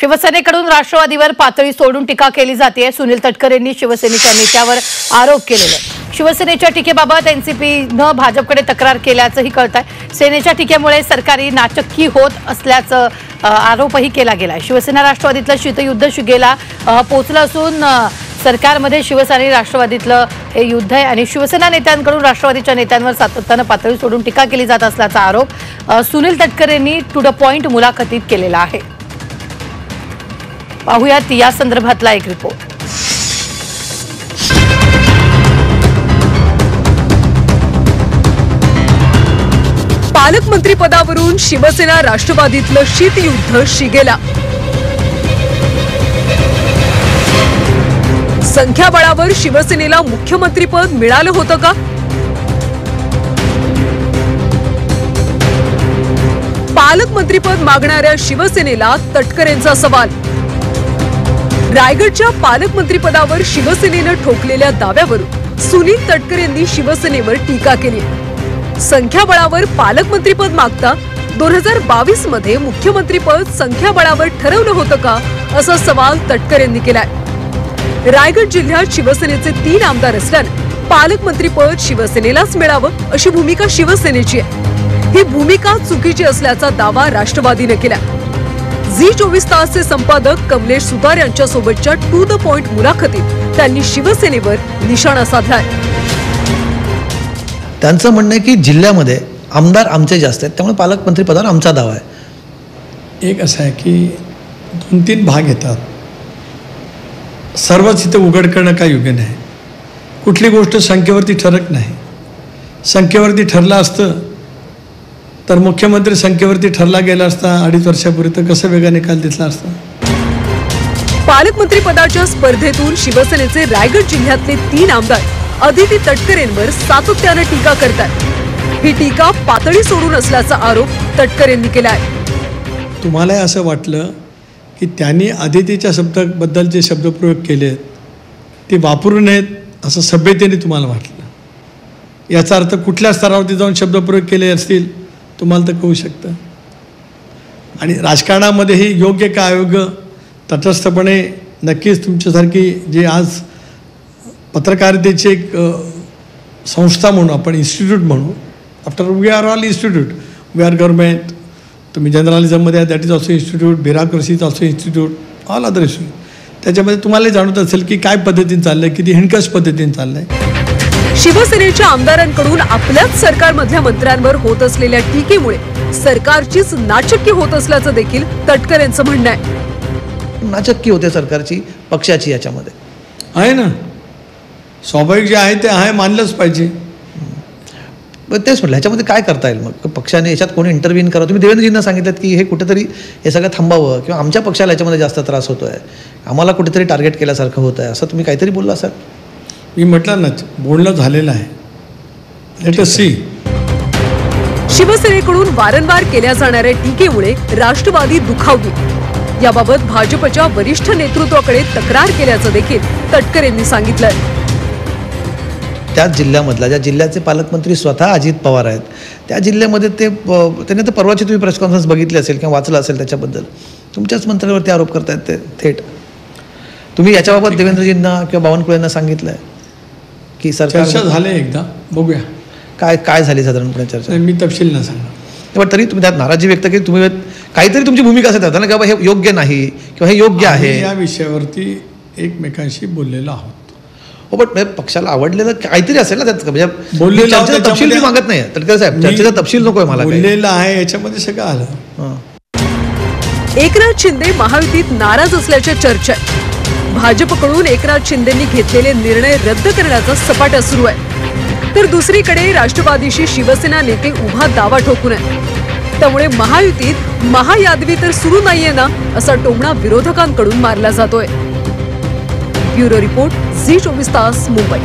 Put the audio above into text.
शिवसेनेकडून राष्ट्रवादीवर पातळी सोडून टीका केली जाते। सुनील तटकरेंनी शिवसेनेच्या नेत्यावर आरोप केलेले। शिवसेनेच्या टीकेबाबत एनसीपीनं भाजपकडे तक्रार केल्याचंही कळतंय। सेनेच्या टीकेमुळे सरकारी नाचक्की होत असल्याचं आरोपही केला गेलाय। शिवसेना राष्ट्रवादीतलं शीतयुद्ध शिगेला पोहोचलं असून सरकारमध्ये शिवसेना आणि राष्ट्रवादीतलं हे युद्ध आहे आणि शिवसेना नेत्यांकडून राष्ट्रवादीच्या नेत्यांवर सातत्यानं पातळी सोडून टीका केली जात असल्याचा आरोप सुनील तटकरेंनी टू द पॉइंट मुलाखतीत केलेला आहे। पाहूयात या संदर्भातला एक रिपोर्ट। पालकमंत्री पदावरून शिवसेना राष्ट्रवादीतलं शीतयुद्ध शिगेला। संख्याबळावर शिवसेनेला मुख्यमंत्रीपद मिळालं होतं का? पालकमंत्रीपद मागणाऱ्या शिवसेनेला तटकरेंचा सवाल। रायगडच्या पालकमंत्रीपदावर शिवसेनेनं ठोकलेल्या दाव्यावरून सुनील तटकरेंनी शिवसेनेवर टीका केली। संख्याबळावर पालकमंत्रीपद मागता 2022 मध्ये मुख्यमंत्रीपद संख्याबळावर ठरवलं होतं का, असा सवाल तटकरेंनी केलाय। रायगड जिल्ह्यात शिवसेनेचे 3 आमदार असल्याने पालकमंत्रीपद शिवसेनेलाच मिळावं अशी भूमिका शिवसेनेची आहे। ही भूमिका चुकीची असल्याचा दावा राष्ट्रवादीने केला। झी24 तासचे संपादक कमलेश सुतार यांच्या सोबतच्या टू द पॉइंट मुलाखतीत त्यांनी शिवसेनेवर निशाणा साधलाय। त्यांचं म्हणणं आहे की जिल्ह्यामध्ये आमदार आमचे जास्त आहेत, त्यामुळे पालकमंत्री पदावर आमचा दावा आहे। एक असं आहे की 2-3 भाग येतात। सर्वच इथं उघड करणं काय योग्य नाही। कुठली गोष्ट संख्येवरती ठरत नाही। संख्येवरती ठरलं असतं तर मुख्यमंत्री संख्येवरती ठरला गेला असता 2.5 वर्षापूर्वी, तर कसं वेगळा निकाल दिसला असता। पालकमंत्री पदाच्या स्पर्धेतून शिवसेनेचे रायगड जिल्ह्यातले 3 आमदार अदिती तटकरेंवर सातत्याने टीका करतात। ही टीका पातळी सोडून असल्याचा आरोप तटकरेंनी केलाय। तुम्हाला असं वाटलं की त्यांनी अदितीच्या शब्दाबद्दल जे शब्दप्रयोग केले ते वापरू नयेत असं सभ्यतेने तुम्हाला वाटलं। याचा अर्थ कुठल्या स्तरावरती जाऊन शब्दप्रयोग केले असतील तुम्हाला तर कळू शकतं। आणि राजकारणामध्येही योग्य का अयोग्य तटस्थपणे नक्कीच तुमच्यासारखी जे आज पत्रकारितेची एक संस्था म्हणून आपण इन्स्टिट्यूट म्हणू, after we are all institute, we are government, तुम्ही जर्नलिझममध्ये आहे, that is also institute, bureaucracy is also institute, all other institute. त्याच्यामध्ये तुम्हाला जाणवत असेल की काय पद्धतीने चाललं आहे, किती हिणकस पद्धतीने चाललं आहे। शिवसेनेच्या आमदारांकडून आपल्याच सरकारमधल्या मंत्र्यांवर होत असलेल्या टीकेमुळे सरकारचीच नाचक्की होत असल्याचं देखील तटकरेंचं म्हणणं आहे। नाचक्की होते सरकारची, पक्षाची याच्यामध्ये आहे ना, स्वाभाविक जे आहे ते आहे, मानलंच पाहिजे। तेच म्हटलं, ह्याच्यामध्ये काय करता येईल मग? पक्षाने याच्यात कोणी इंटरव्ह्यू करावं? तुम्ही देवेंद्रजींना सांगितलं की हे कुठेतरी हे सगळं थांबावं किंवा आमच्या पक्षाला याच्यामध्ये जास्त त्रास होतो आहे, आम्हाला कुठेतरी टार्गेट केल्यासारखं होतं आहे, असं तुम्ही काहीतरी बोलला असाल। मी म्हटलं ना, बोलणं झालेलं आहे। Let us see. शिवसेनेकडून वारंवार केल्या जाणाऱ्या टीकेमुळे राष्ट्रवादी दुखावली। याबाबत भाजपच्या वरिष्ठ नेतृत्वाकडे तक्रार केल्याचं देखील तटकरेंनी सांगितलंय। त्याच जिल्ह्यामधला, ज्या जिल्ह्याचे पालकमंत्री स्वतः अजित पवार आहेत, त्या जिल्ह्यामध्ये त्यांनी तर परवाची तुम्ही प्रेस कॉन्फरन्स बघितली असेल किंवा वाचलं असेल, त्याच्याबद्दल तुमच्याच मंत्र्यांवरती आरोप करतायत ते थेट। तुम्ही याच्याबाबत देवेंद्रजींना किंवा बावनकुळेंना सांगितलंय की सरकार चर्चा झाली एकदा, बघूया काय झाली साधारणपणे चर्चा? मी तपशील न सांगणार, पण तरी तुम्ही त्यात नाराजी व्यक्त केली, तुम्ही काहीतरी तुमची भूमिका असते ना की बाबा हे योग्य नाही किंवा हे योग्य आहे। या विषयावरती एकमेकांशी बोललेलो आहोत। हो, पण पक्षाला आवडलेलं काहीतरी असेल ना त्यात, म्हणजे बोललेलं तपशील मी मागत नाही तटकरे साहेब, चर्चेचा तपशील नकोय मला। बोललेलं आहे याच्यामध्ये सगळं आलं। एकनाथ शिंदे महायुतीत नाराज असल्याच्या चर्चा आहे। भाजपकडून एकनाथ शिंदेंनी घेतलेले निर्णय रद्द करण्याचा सपाटा सुरू आहे, तर दुसरीकडे राष्ट्रवादीशी शिवसेना नेते उभा दावा ठोकून आहे। त्यामुळे महायुतीत महायादवी तर सुरू नाहीये ना, असा टोमणा विरोधकांकडून मारला जातोय। ब्युरो रिपोर्ट, झी24 तास, मुंबई।